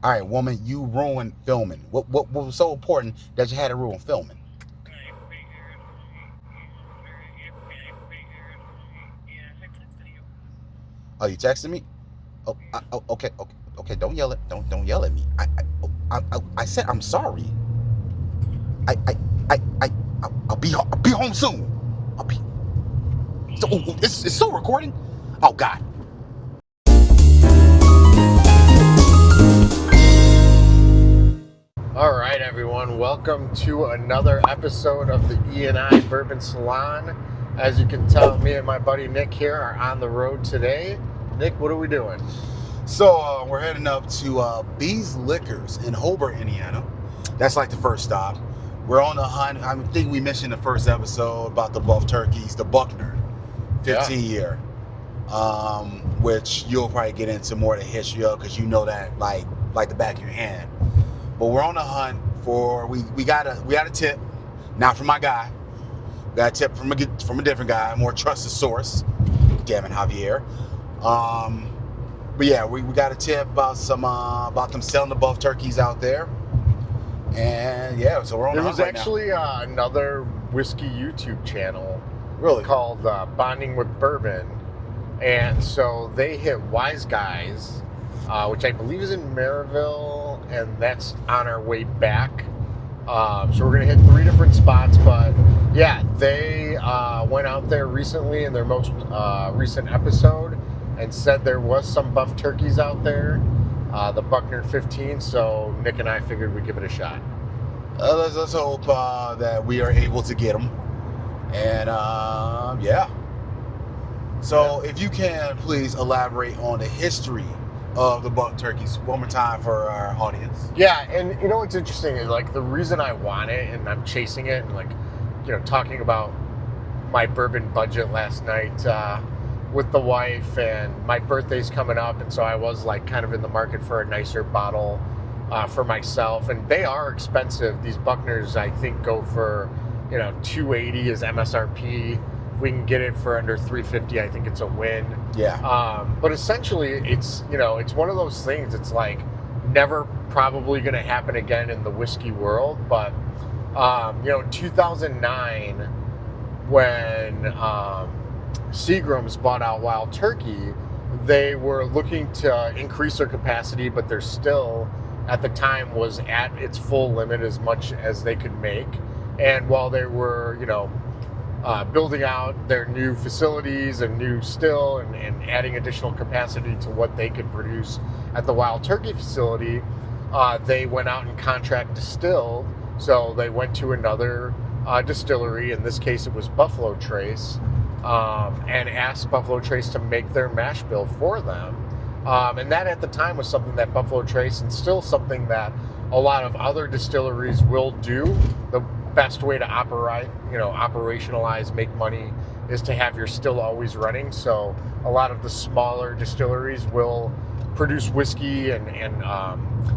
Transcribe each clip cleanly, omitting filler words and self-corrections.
All right, woman, you ruined filming. What was so important that you had to ruin filming? Oh, you texted me? Oh, okay. Don't yell don't yell at me. I said I'm sorry. I, I, I, I'll be home soon. I'll be. So, it's still recording. Oh God. All right, everyone. Welcome to another episode of the E&I Bourbon Salon. As you can tell, me and my buddy Nick here are on the road today. Nick, what are we doing? So we're heading up to B's Liquors in Hobart, Indiana. That's like the first stop. We're on the hunt. I think we mentioned in the first episode about the buff turkeys, the Buckner, 15 year, which you'll probably get into more of the history of because you know that like the back of your hand. But we're on the hunt for we got a tip, not from my guy. We got a tip from a different guy, a more trusted source. Damn it, Javier. But yeah, we got a tip about about them selling the buff turkeys out there. And yeah, so we're on the hunt right now. There was actually another whiskey YouTube channel Really? called Bonding with Bourbon. And so they hit Wise Guys, which I believe is in Maryville, and that's on our way back. So we're going to hit 3 different spots, but yeah, they went out there recently in their most recent episode and said there was some buff turkeys out there, the Buckner 15, so Nick and I figured we'd give it a shot. Let's hope that we are able to get them. And yeah. So if you can, please elaborate on the history of the buck turkeys one more time for our audience. Yeah, and you know what's interesting is like the reason I want it and I'm chasing it and like, you know, talking about my bourbon budget last night with the wife, and my birthday's coming up, and so I was like kind of in the market for a nicer bottle for myself, and they are expensive. These Buckners I think go for, you know, $280 is MSRP. If we can get it for under $350, I think it's a win. Yeah. But essentially, it's, you know, it's one of those things. It's like never probably going to happen again in the whiskey world. But you know, in 2009, when Seagram's bought out Wild Turkey, they were looking to increase their capacity, but they're still, at the time, was at its full limit as much as they could make. And while they were, you know, building out their new facilities and new still and adding additional capacity to what they could produce at the Wild Turkey facility, they went out and contract distilled. So they went to another distillery, in this case it was Buffalo Trace, and asked Buffalo Trace to make their mash bill for them. And that at the time was something that Buffalo Trace, and still something that a lot of other distilleries will do. The best way to operationalize, make money, is to have your still always running. So a lot of the smaller distilleries will produce whiskey and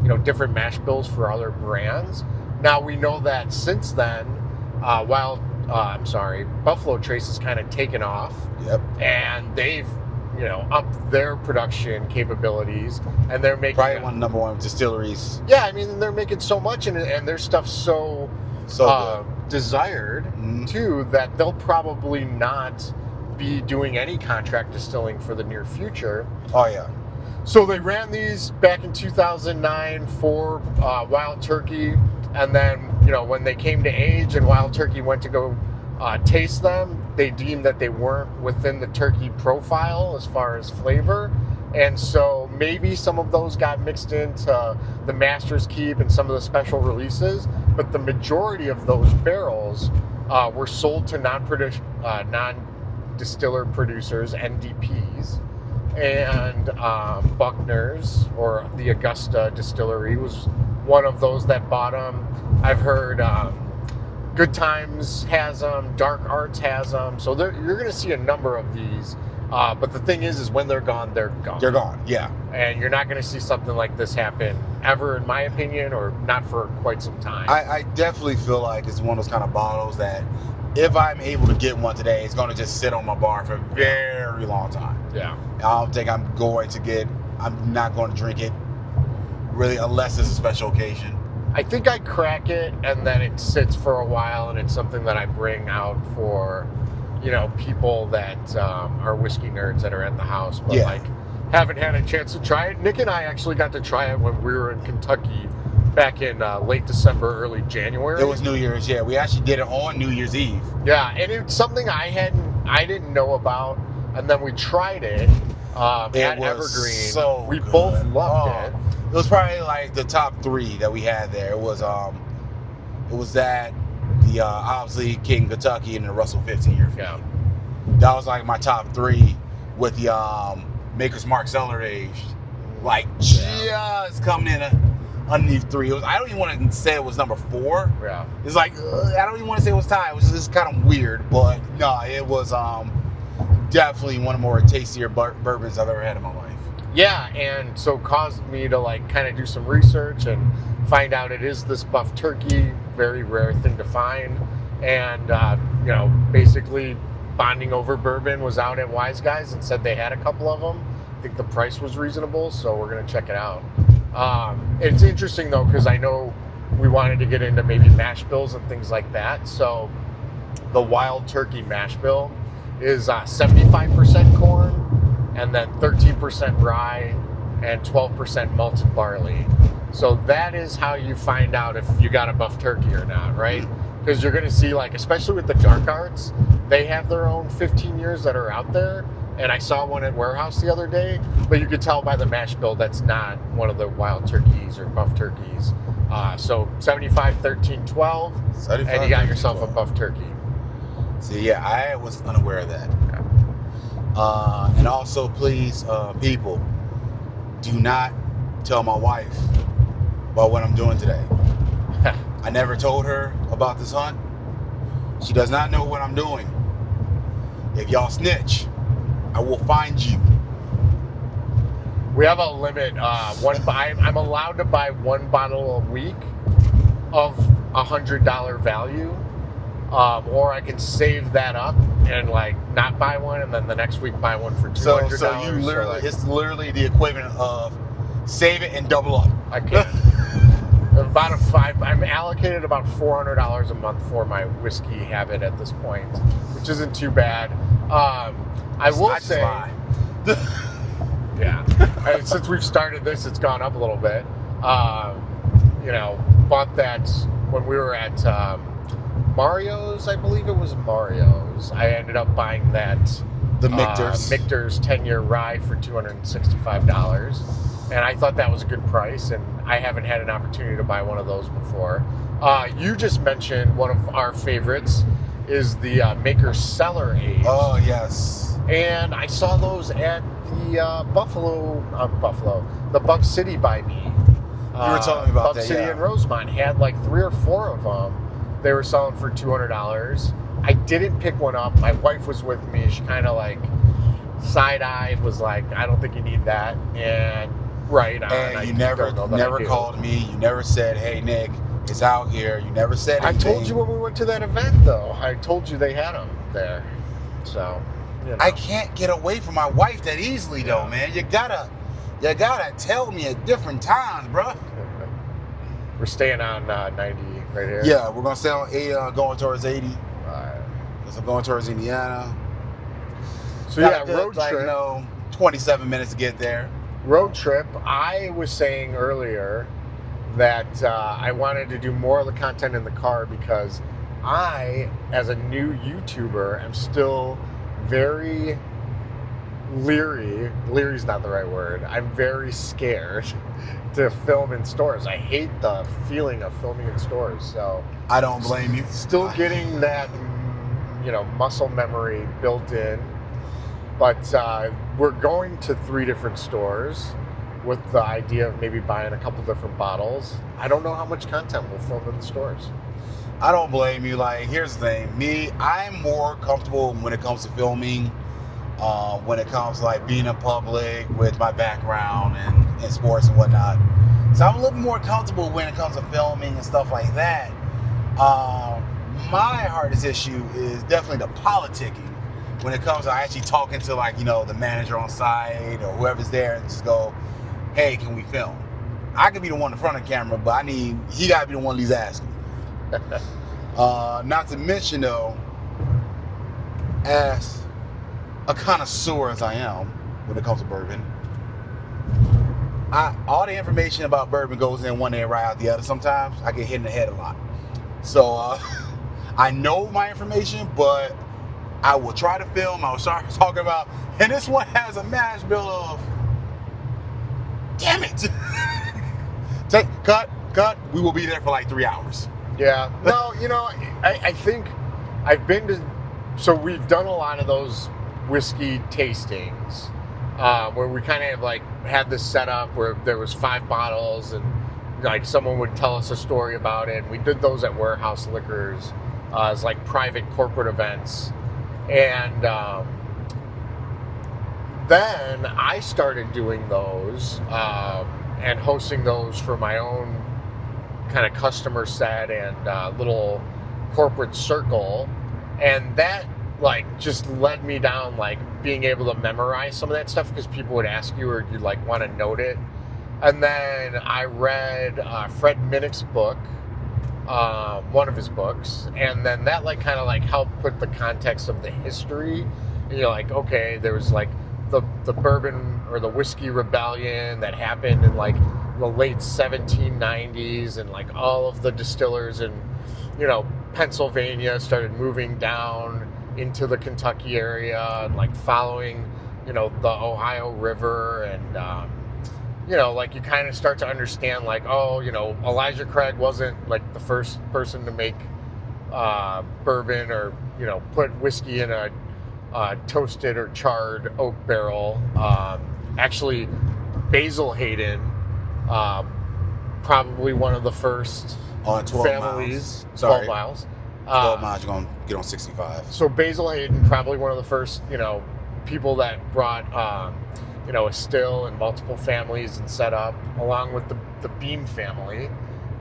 you know, different mash bills for other brands. Now we know that since then, Buffalo Trace has kind of taken off. Yep. And they've, you know, upped their production capabilities, and they're making probably one of the number one distilleries. Yeah, I mean, they're making so much, and their stuff's so desired too, that they'll probably not be doing any contract distilling for the near future. Oh yeah. So they ran these back in 2009 for Wild Turkey, and then, you know, when they came to age and Wild Turkey went to go taste them, they deemed that they weren't within the turkey profile as far as flavor. And so maybe some of those got mixed into the Master's Keep and some of the special releases, but the majority of those barrels were sold to non-distiller producers, NDPs, and Buckner's, or the Augusta Distillery, was one of those that bought them. I've heard Good Times has them, Dark Arts has them, so you're going to see a number of these. But the thing is when they're gone, they're gone. They're gone, yeah. And you're not going to see something like this happen ever, in my opinion, or not for quite some time. I definitely feel like it's one of those kind of bottles that if I'm able to get one today, it's going to just sit on my bar for a very long time. Yeah. I don't think I'm not going to drink it really, unless it's a special occasion. I think I crack it and then it sits for a while, and it's something that I bring out for, people that are whiskey nerds that are at the house, but like haven't had a chance to try it. Nick and I actually got to try it when we were in Kentucky back in late December, early January. It was New Year's, yeah. We actually did it on New Year's Eve. Yeah, and it's something I didn't know about, and then we tried it at Evergreen. So we good. both loved it. It was probably like the top 3 that we had there. It was that, the obviously King Kentucky, and the Russell 15-year feed. Yeah. That was like my top 3 with the Maker's Mark Cellar aged, like just coming in underneath 3. I don't even want to say it was number 4. Yeah. It's like I don't even want to say it was tied. It was just kind of weird, but no, it was definitely one of the more tastier bourbons I've ever had in my life. Yeah, and so caused me to like kind of do some research and find out it is this buff turkey, very rare thing to find, and basically Bonding Over Bourbon was out at Wise Guys and said they had a couple of them. I think the price was reasonable, so we're gonna check it out. It's interesting though, because I know we wanted to get into maybe mash bills and things like that. So the Wild Turkey mash bill is 75% corn, and then 13% rye, and 12% malted barley. So that is how you find out if you got a buff turkey or not, right? Because you're going to see, like, especially with the dark arts, they have their own 15 years that are out there. And I saw one at Warehouse the other day, but you could tell by the mash bill that's not one of the wild turkeys or buff turkeys. So 75, 13, 12, 75, and you got yourself 12. A buff turkey. See, yeah, I was unaware of that. And also, please, people, do not tell my wife about what I'm doing today. I never told her about this hunt. She does not know what I'm doing. If y'all snitch, I will find you. We have a limit. I'm allowed to buy 1 bottle a week of $100 value. Or I can save that up and like not buy one, and then the next week buy one for $200. So you literally, it's literally the equivalent of save it and double up. I can't. I'm allocated about $400 a month for my whiskey habit at this point, which isn't too bad. I will say, yeah. Since we've started this, it's gone up a little bit. Bought that when we were at Mario's, I believe it was Mario's. I ended up buying that the Michter's 10-year rye for $265, and I thought that was a good price, and I haven't had an opportunity to buy one of those before. You just mentioned one of our favorites is the Maker's Cellar Age. Oh, yes. And I saw those at the the Buck City by me. You were telling me about Buck that, City yeah. in Rosemont had like 3 or 4 of them. They were selling for $200. I didn't pick one up. My wife was with me. She kind of like side-eyed, was like, I don't think you need that. And right on. And you never called me. You never said, hey, Nick, it's out here. You never said anything. I told you when we went to that event, though. I told you they had them there. So, I can't get away from my wife that easily, though, man. You gotta tell me at different times, bro. We're staying on 90 right here. Yeah, we're gonna stay on 80, going towards 80. Right. So I'm going towards Indiana. So road trip. 27 minutes to get there. Road trip. I was saying earlier that I wanted to do more of the content in the car because I, as a new YouTuber, am still very leery. Leery's not the right word. I'm very scared to film in stores. I hate the feeling of filming in stores. So I don't blame you. Still getting that, muscle memory built in. But we're going to 3 different stores with the idea of maybe buying a couple different bottles. I don't know how much content we'll film in the stores. I don't blame you. Like, here's the thing. I'm more comfortable when it comes to filming, when it comes to like being in public with my background and sports and whatnot. So I'm a little more comfortable when it comes to filming and stuff like that. My hardest issue is definitely the politicking when it comes to actually talking to the manager on site or whoever's there and just go, hey, can we film? I could be the one in front of the camera, but he got to be the one he's asking. Not to mention, though, as a connoisseur as I am when it comes to bourbon, all the information about bourbon goes in one ear right out the other. Sometimes I get hit in the head a lot. So I know my information, but I will try to film. I will start talking about, and this one has a mash bill of, damn it. Cut. We will be there for like 3 hours. Yeah. No, I think I've been to, so we've done a lot of those whiskey tastings where we kind of like had this setup where there was 5 bottles and like someone would tell us a story about it. We did those at Warehouse Liquors as like private corporate events. And then I started doing those and hosting those for my own kind of customer set and little corporate circle. And that like just led me down like being able to memorize some of that stuff because people would ask you or you'd like want to note it. And then I read Fred Minnick's book, one of his books, and then that like kind of like helped put the context of the history. And you're like, okay, there was like the bourbon or the whiskey rebellion that happened in like the late 1790s, and like all of the distillers in Pennsylvania started moving down into the Kentucky area and like following the Ohio River, and like you kind of start to understand like, oh, Elijah Craig wasn't like the first person to make bourbon or put whiskey in a toasted or charred oak barrel. Actually, Basil Hayden, probably one of the first on 12 families. Miles. Sorry. 12 miles. 12 miles, you're going to get on 65. So Basil Hayden, probably one of the first, people that brought, a still and multiple families and set up, along with the Beam family.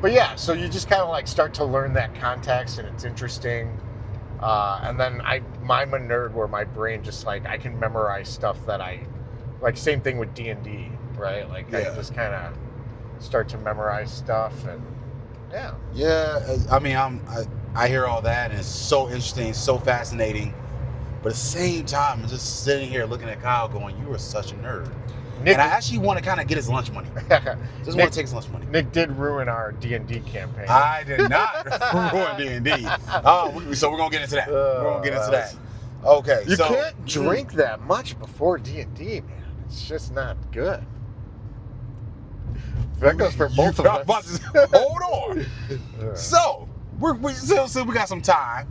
But yeah, so you just kind of like start to learn that context, and it's interesting. And then I'm a nerd where my brain just like, I can memorize stuff that like same thing with D&D, right? Like I just kind of start to memorize stuff, and yeah. Yeah, I mean, I hear all that, and it's so interesting, so fascinating. But at the same time, I'm just sitting here looking at Kyle going, you are such a nerd. Nick, and I actually want to kind of get his lunch money. Want to take his lunch money. Nick did ruin our D&D campaign. I did not ruin D&D. So we're going to get into that. We're going to get into that. Okay. You can't drink that much before D&D, man. It's just not good. That goes for both of us. Hold on. So, we got some time.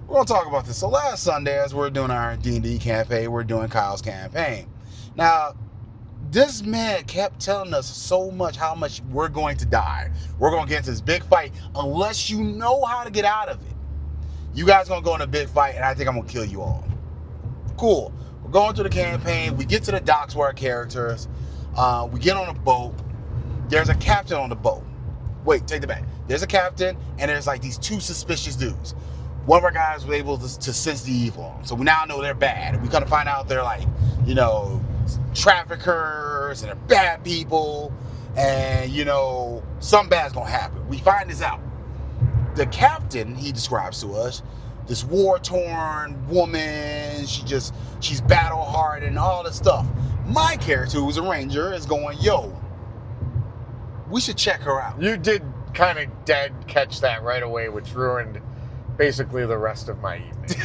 We're going to talk about this. So last Sunday, as we're doing our D&D campaign, we're doing Kyle's campaign. Now, this man kept telling us so much how much we're going to die. We're going to get into this big fight unless you know how to get out of it. You guys are going to go in a big fight, and I think I'm going to kill you all. Cool. We're going through the campaign. We get to the docks where our characters. We get on a boat. There's a captain on the boat. Wait, take it back. There's a captain, and there's like these 2 suspicious dudes. One of our guys was able to sense the evil. So we now know they're bad. We kind of find out they're like, traffickers and they're bad people. And, something bad's going to happen. We find this out. The captain, he describes to us, this war-torn woman. She's battle-hardened and all this stuff. My character, who's a ranger, is going, yo, we should check her out. You did kind of dead catch that right away, which ruined basically the rest of my evening.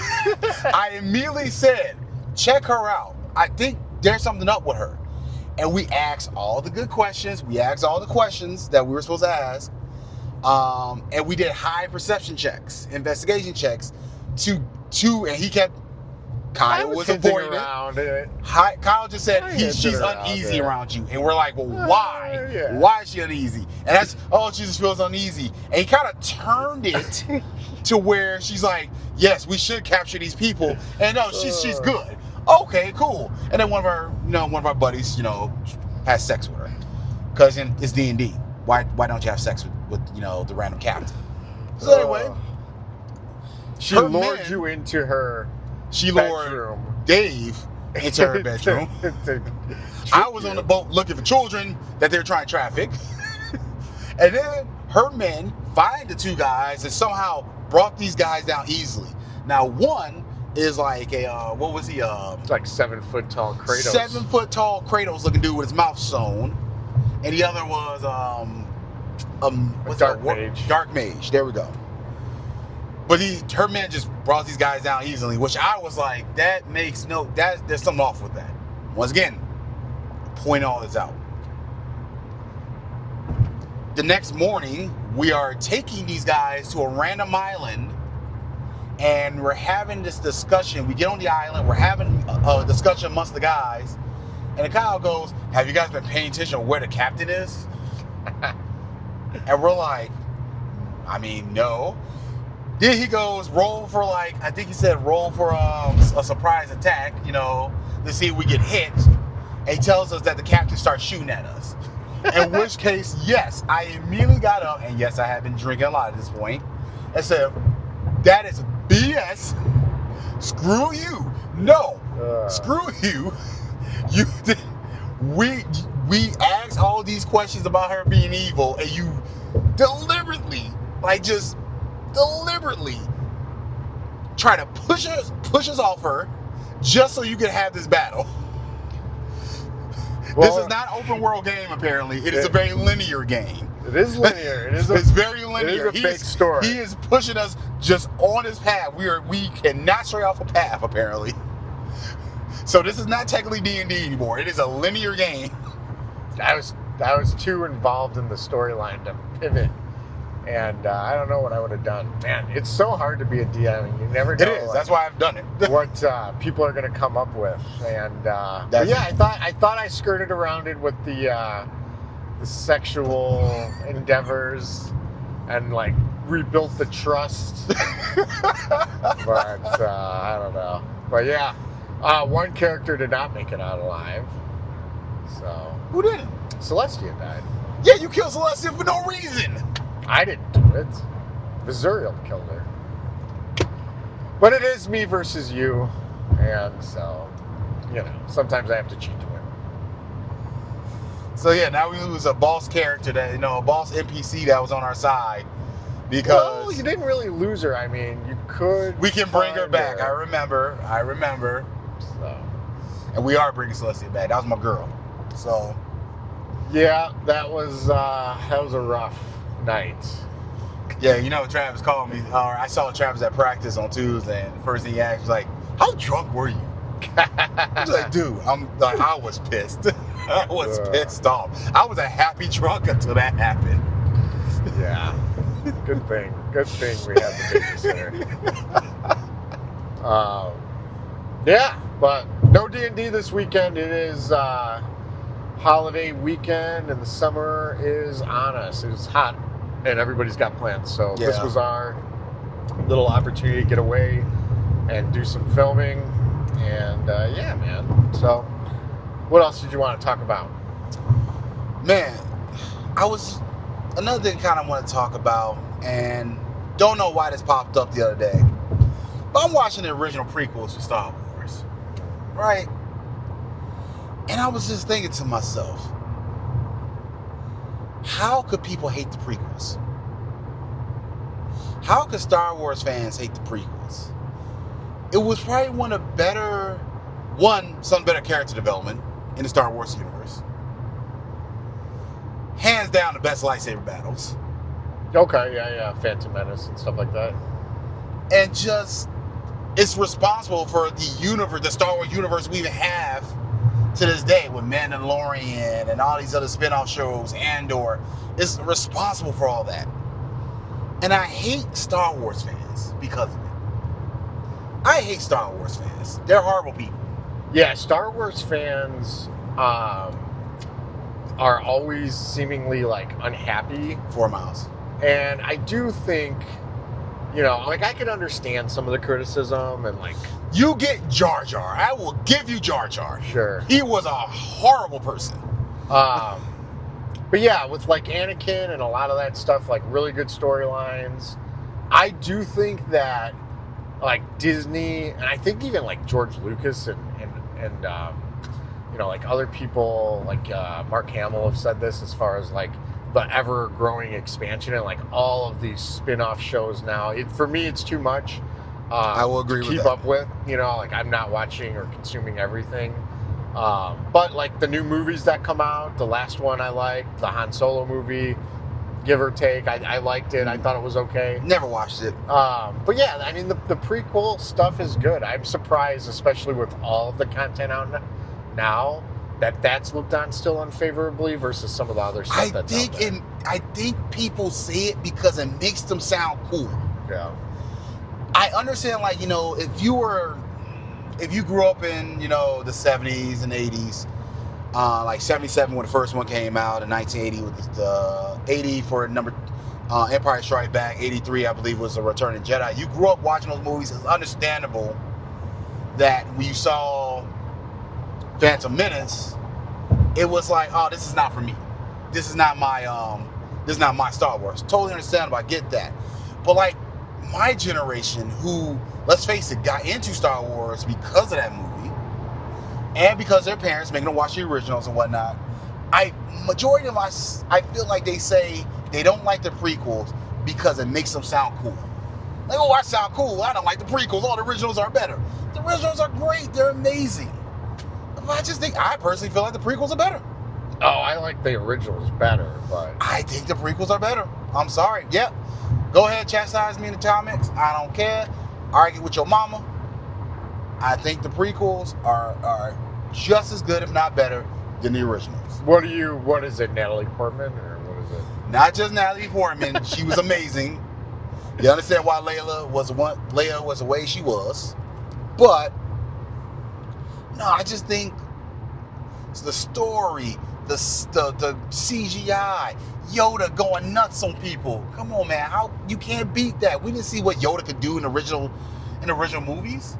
I immediately said, check her out. I think there's something up with her. And we asked all the good questions. We asked all the questions that we were supposed to ask. And we did high perception checks, investigation checks and he kept, Kyle was avoiding it. Kyle just said she's uneasy around you. And we're like, well, why? Yeah. Why is she uneasy? And that's, she just feels uneasy. And he kind of turned it to where she's like, yes, we should capture these people. And no, she's good. Okay, cool. And then one of our buddies, has sex with her. Because it's D&D. Why don't you have sex with the random captain? So anyway, she lured you into her. She lured Dave into her bedroom. I was on the boat looking for children that they're trying to traffic. And then her men find the two guys and somehow brought these guys down easily. Now, one is like a, what was he? It's like 7 foot tall Kratos. 7 foot tall Kratos looking dude with his mouth sewn. And the other was, what's Dark that? Mage. Dark Mage. There we go. But her men just brought these guys down easily, which I was like, there's something off with that. Once again, point all this out. The next morning, we are taking these guys to a random island, and we're having this discussion. We get on the island, we're having a discussion amongst the guys, and the guy goes, have you guys been paying attention to where the captain is? And we're like, I mean, no. Then he goes, roll for a surprise attack, to see if we get hit. And he tells us that the captain starts shooting at us. In which case, yes, I immediately got up, and yes, I had been drinking a lot at this point, and said, that is BS. Screw you. No, screw you. We asked all these questions about her being evil, and you deliberately try to push us off her just so you can have this battle. Well, this is not an open world game, apparently. It is a very linear game. It is linear. It's very linear. It is a fake story. He is pushing us just on his path. We cannot stray off a path, apparently. So this is not technically D&D anymore. It is a linear game. I was too involved in the storyline to pivot. And I don't know what I would have done. Man, it's so hard to be a DM. You never know. It is. That's why I've done it. What people are going to come up with. And I thought I skirted around it with the sexual endeavors and rebuilt the trust. But I don't know. But yeah, one character did not make it out alive. So who didn't? Celestia died. Yeah, you killed Celestia for no reason. I didn't do it. Visurial killed her. But it is me versus you. And so, sometimes I have to cheat to win. So yeah, now we lose a boss character a boss NPC that was on our side. Because well, you didn't really lose her. I mean, you could. We can bring her back. I remember. So. And we are bringing Celestia back. That was my girl. So. Yeah, that was a rough night. Yeah, Travis called me. I saw Travis at practice on Tuesday, and the first thing he asked was like, "How drunk were you?" I was like, "Dude, I was pissed. I was pissed off. I was a happy drunk until that happened." Yeah, good thing we had the babysitter. Yeah, but no D&D this weekend. It is holiday weekend, and the summer is on us. It is hot, and everybody's got plans. So This was our little opportunity to get away and do some filming. And yeah, man. So what else did you want to talk about? Man, another thing kind of want to talk about, and don't know why this popped up the other day, but I'm watching the original prequels for Star Wars, right? And I was just thinking to myself, how could people hate the prequels? How could Star Wars fans hate the prequels? It was probably some better character development in the Star Wars universe. Hands down, the best lightsaber battles. Okay, yeah, Phantom Menace and stuff like that. And just, it's responsible for the Star Wars universe we even have to this day with Mandalorian and all these other spin-off shows, Andor. Is responsible for all that. And I hate Star Wars fans because of it. I hate Star Wars fans. They're horrible people. Yeah, Star Wars fans are always seemingly unhappy. 4 miles. And I do think, I can understand some of the criticism and You get Jar Jar. I will give you Jar Jar. Sure. He was a horrible person. But yeah, with Anakin and a lot of that stuff, really good storylines. I do think that Disney, and I think even George Lucas and other people Mark Hamill have said this as far as the ever-growing expansion and like all of these spin-off shows now. For me, it's too much. I will agree to with keep that. up with. Like I'm not watching or consuming everything. But like the new movies that come out, the last one I liked, the Han Solo movie, give or take, I liked it. I thought it was okay. Never watched it. But yeah, I mean, the prequel stuff is good. I'm surprised, especially with all of the content out now, that's looked on still unfavorably versus some of the other stuff that's out there. I think people say it because it makes them sound cool. Yeah. I understand, like, if you grew up in, the 70s and 80s, like 77 when the first one came out, and 1980 with the 80 for Empire Strikes Back, 83 I believe was The Return of the Jedi. You grew up watching those movies. It's understandable that when you saw Phantom Menace, it was like, oh, this is not for me. This is not my Star Wars. Totally understandable. I get that. But like my generation, who, let's face it, got into Star Wars because of that movie, and because their parents making them watch the originals and whatnot, majority of us, I feel like they say they don't like the prequels because it makes them sound cool. Like, oh, I sound cool. I don't like the prequels. All the originals are better. The originals are great. They're amazing. I personally feel like the prequels are better. Oh, I like the originals better, but I think the prequels are better. I'm sorry. Yep. Go ahead, chastise me in the comments. I don't care. Argue with your mama. I think the prequels are just as good, if not better, than the originals. What is it, Natalie Portman, or what is it? Not just Natalie Portman. She was amazing. You understand why Leia was the way she was. But no, I just think it's the story, the CGI, Yoda going nuts on people. Come on, man, you can't beat that. We didn't see what Yoda could do in the original movies.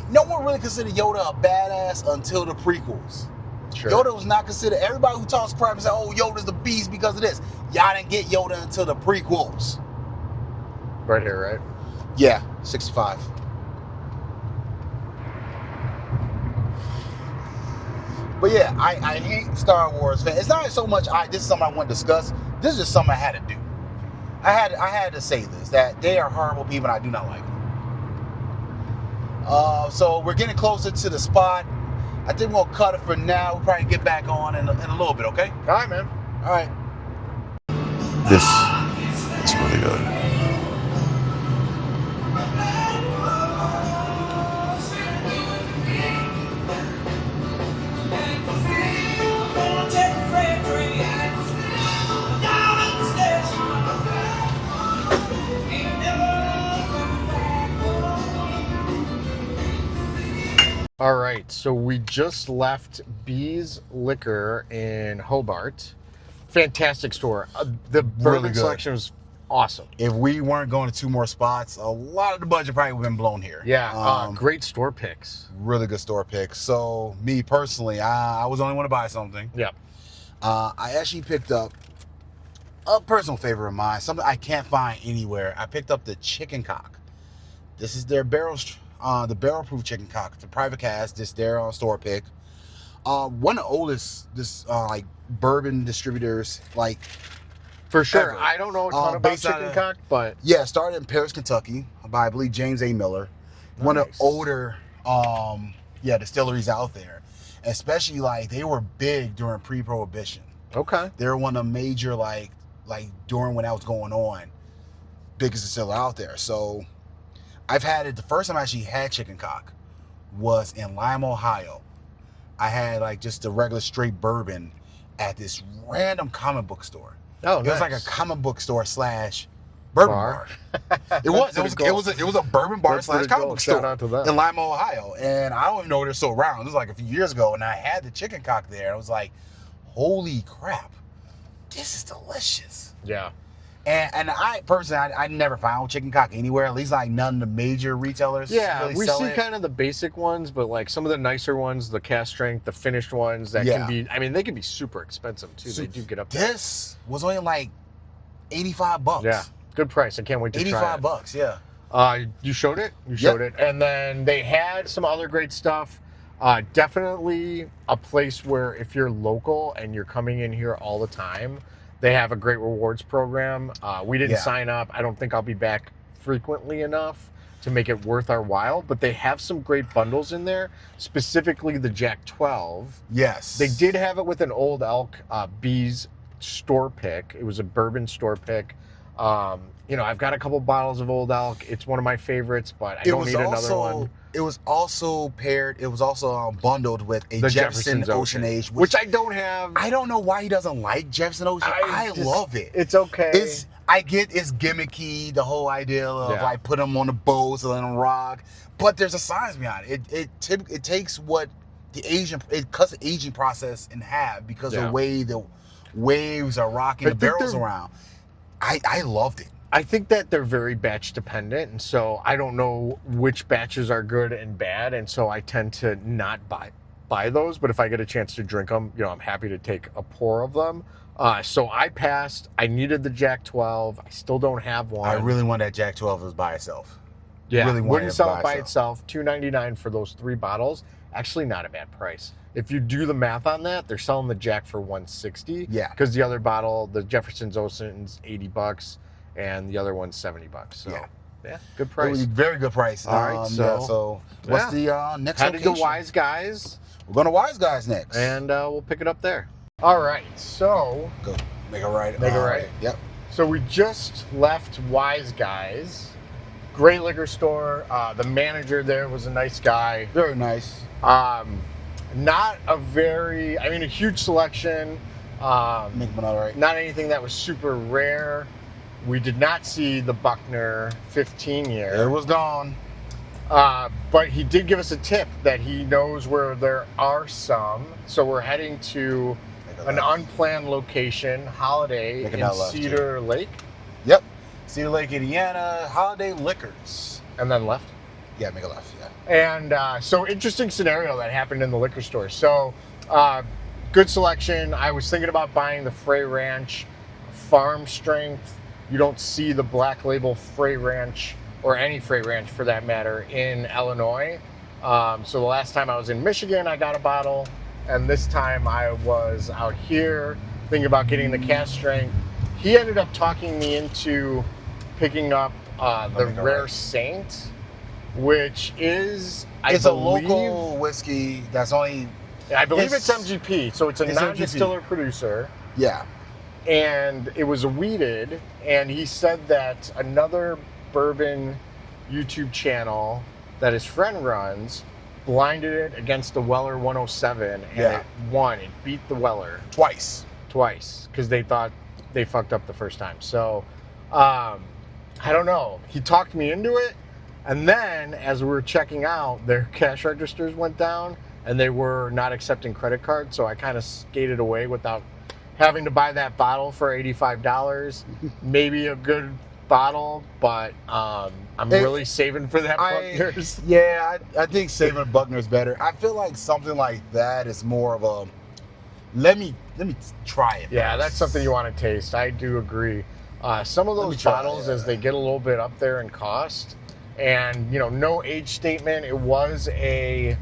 No one really considered Yoda a badass until the prequels. Sure. Yoda was not considered. Everybody who talks crap and says, "Oh, Yoda's the beast because of this." Y'all didn't get Yoda until the prequels. Right here, right? Yeah, 65. But yeah, I hate Star Wars fans. It's not so much this is something I want to discuss. This is just something I had to do. I had to say this, that they are horrible people and I do not like them. So we're getting closer to the spot. I think we'll cut it for now. We'll probably get back on in a little bit, okay? All right, man. All right. This is really good. All right, so we just left B's Liquor in Hobart. Fantastic store. The bourbon selection was awesome. If we weren't going to 2 more spots, a lot of the budget probably would have been blown here. Yeah, great store picks. Really good store picks. So me personally, I was the only one to buy something. Yep. I actually picked up a personal favorite of mine, something I can't find anywhere. I picked up the chicken cock. This is their the barrel proof chicken cock. It's a private cast. This their store pick. One of the oldest like bourbon distributors, like, for sure. ever. I don't know a ton about chicken cock, but yeah, started in Paris, Kentucky by, I believe, James A. Miller. Nice. One of the older distilleries out there. Especially, like, they were big during pre-prohibition. Okay. They were one of the major, like during when that was going on, biggest distiller out there. So I've had it. The first time I actually had chicken cock was in Lima, Ohio. I had like just a regular straight bourbon at this random comic book store. Oh, it nice. was like a comic book store / bourbon bar. It was a bourbon bar / comic book store in Lima, Ohio. And I don't even know if they're still around. It was like a few years ago, and I had the chicken cock there. And I was like, holy crap, this is delicious. Yeah. And I personally, I never found chicken cock anywhere. At least like none of the major retailers. Yeah, really we sell see it. kind of the basic ones, but like some of the nicer ones, the cast strength, the finished ones, that can be. I mean, they can be super expensive too. They do get up there. This was only like $85. Yeah, good price. I can't wait to try it. $85, yeah. You showed it. You showed it, and then they had some other great stuff. Definitely a place where if you're local and you're coming in here all the time, They have a great rewards program. We didn't Yeah. sign up. I don't think I'll be back frequently enough to make it worth our while, but they have some great bundles in there, specifically the Jack 12. Yes. They did have it with an Old Elk Bees store pick. It was a bourbon store pick. You know, I've got a couple bottles of Old Elk. It's one of my favorites, but I don't need another one. It was also bundled with a The Jefferson's Ocean Age, which I don't have. I don't know why he doesn't like Jefferson Ocean. I love it. It's okay. I get it's gimmicky, the whole idea of Yeah. like put them on the boat so let them rock, but there's a science behind it. It takes what it cuts the aging process in half because of the way the waves are rocking the barrels around. I loved it. I think that they're very batch dependent, and so I don't know which batches are good and bad, and so I tend to not buy those. But if I get a chance to drink them, you know, I'm happy to take a pour of them. So I passed. I needed the Jack 12. I still don't have one. I really want that Jack 12 as by itself. Yeah, really wouldn't sell it by itself. $2.99 for those 3 bottles. Actually, not a bad price. If you do the math on that, they're selling the Jack for $160. Yeah, because the other bottle, the Jefferson's Ocean's, $80. And the other one's $70. So yeah, good price. Very good price. All right, so what's the next location? Headed to Wise Guys. We're going to Wise Guys next, and we'll pick it up there. All right, so go make a right. Make a right. Yep. So we just left Wise Guys. Great liquor store. The manager there was a nice guy. Very nice. Not a very, I mean, a huge selection. Not anything that was super rare. We did not see the Buckner 15 year. It was gone. But he did give us a tip that he knows where there are some. So we're heading to an unplanned location, Holiday in Cedar Lake. Yep. Cedar Lake, Indiana, Holiday Liquors. And then left? Yeah, make a left, yeah. And so interesting scenario that happened in the liquor store. So good selection. I was thinking about buying the Frey Ranch farm strength. You don't see the black label Frey Ranch, or any Frey Ranch for that matter, in Illinois. So the last time I was in Michigan, I got a bottle. And this time I was out here thinking about getting the cast strength. He ended up talking me into picking up the Rare Saint, which is, it's a local whiskey that's only... I believe it's MGP, so it's a non-distiller producer. Yeah. And it was weeded, and he said that another bourbon YouTube channel that his friend runs blinded it against the Weller 107, and it won. It beat the Weller. Twice, because they thought they fucked up the first time. So, I don't know. He talked me into it, and then as we were checking out, their cash registers went down, and they were not accepting credit cards, so I kind of skated away without having to buy that bottle for $85. Maybe a good bottle, but I'm really saving for that Buckner's. Yeah, I think saving Buckner's better. I feel like something like that is more of a let me try it. Yeah, that's something you want to taste. I do agree. Some of those bottles, as they get a little bit up there in cost, and no age statement. It was a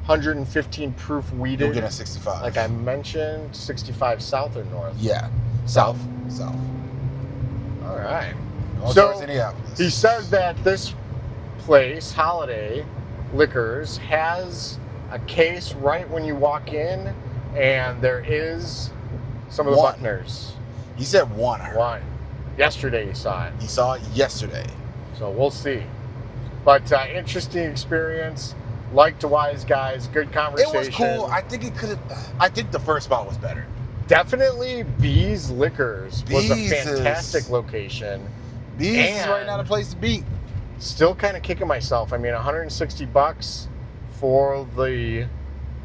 115 proof wheated. You'll get a 65. Like I mentioned, 65 south or north? Yeah, south. All right. So he said that this place, Holiday Liquors, has a case right when you walk in, and there is some of the Buckners. He said one. Yesterday he saw it. He saw it yesterday. So we'll see. But interesting experience. Liked Wise Guys. Good conversation. It was cool. I think the first spot was better. Definitely Bees Liquors was a fantastic location. Bees is right now the place to be. Still kind of kicking myself. I mean, $160 for the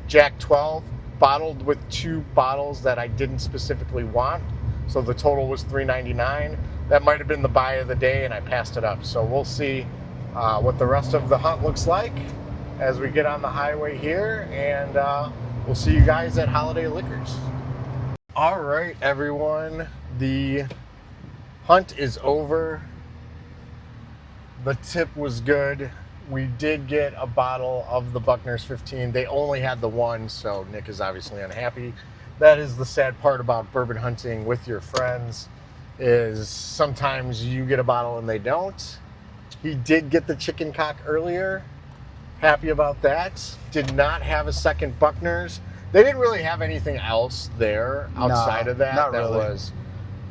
Jack 12, bottled with 2 bottles that I didn't specifically want. So the total was $3.99. That might have been the buy of the day, and I passed it up. So we'll see what the rest of the hunt looks like as we get on the highway here, and we'll see you guys at Holiday Liquors. All right, everyone. The hunt is over. The tip was good. We did get a bottle of the Buckner's 15. They only had the one, so Nick is obviously unhappy. that is the sad part about bourbon hunting with your friends, is sometimes you get a bottle and they don't. He did get the chicken cock earlier. Happy about that. Did not have a second Buckner's. They didn't really have anything else there outside of that. Not that really. Was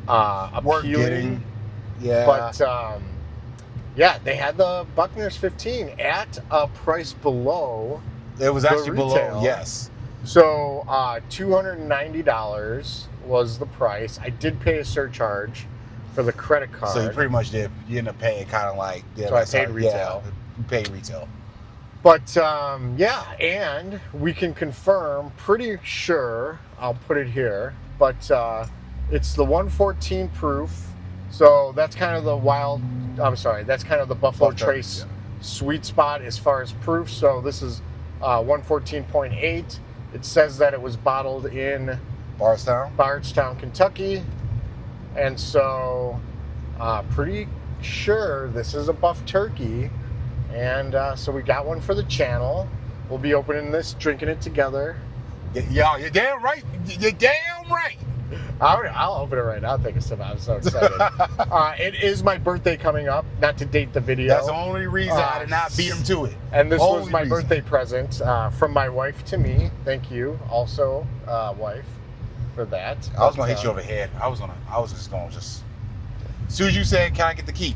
Worth appealing. getting. Yeah. But yeah, they had the Buckner's 15 at a price below. It was actually retail. below, yes. So $290 was the price. I did pay a surcharge for the credit card. So you pretty much did. You ended up paying kind of like. Yeah, So I paid retail. Yeah, you paid retail. But yeah, and we can confirm, pretty sure, I'll put it here, but it's the 114 proof. So that's kind of the that's kind of the Buffalo Trace sweet spot as far as proof. So this is 114.8. It says that it was bottled in Bardstown, Kentucky. And so pretty sure this is a buff turkey. And so we got one for the channel. We'll be opening this, drinking it together. Yeah, you're damn right. You're damn right. I'll open it right now. I'll take a sip. I'm so excited. It is my birthday coming up. Not to date the video. That's the only reason I did not beat him to it. And this was my birthday present from my wife to me. Thank you, also, wife, for that. I was gonna hit you over the head. I was just gonna as soon as you said, "Can I get the key?"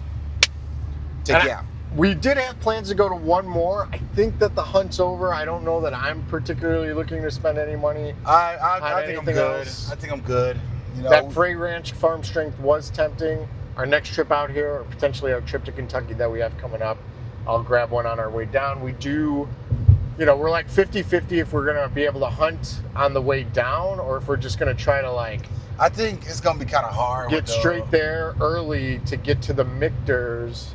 Take you out. We did have plans to go to one more. I think that the hunt's over. I don't know that I'm particularly looking to spend any money. I think I'm good. I think I'm good. You know, that Frey Ranch Farm Strength was tempting. Our next trip out here, or potentially our trip to Kentucky that we have coming up, I'll grab one on our way down. We do, we're like 50-50 if we're going to be able to hunt on the way down or if we're just going to try to I think it's going to be kind of hard. Get straight there early to get to the Mictors.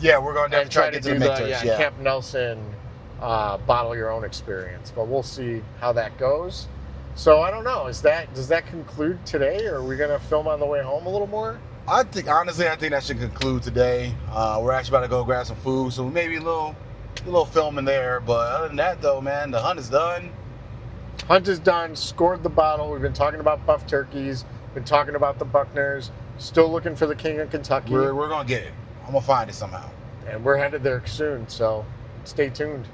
Yeah, we're going to try to get to the Mictors. Yeah, Camp Nelson bottle your own experience, but we'll see how that goes. So I don't know. Does that conclude today, or are we going to film on the way home a little more? Honestly, I think that should conclude today. We're actually about to go grab some food, so maybe a little filming there. But other than that, though, man, the hunt is done. Hunt is done. Scored the bottle. We've been talking about buff turkeys. Been talking about the Buckners. Still looking for the King of Kentucky. We're going to get it. I'm going to find it somehow. And we're headed there soon, so stay tuned.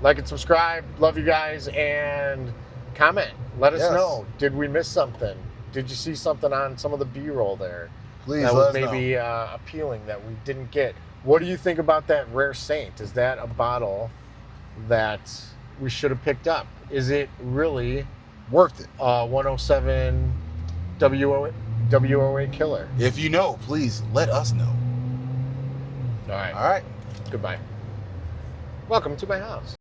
Like and subscribe. Love you guys. And comment. Let us know. Did we miss something? Did you see something on some of the B-roll there? Please that let was us maybe appealing that we didn't get. What do you think about that Rare Saint? Is that a bottle that we should have picked up? Is it really worth it? 107 WOA killer. If you know, please let us know. All right. All right. Goodbye. Welcome to my house.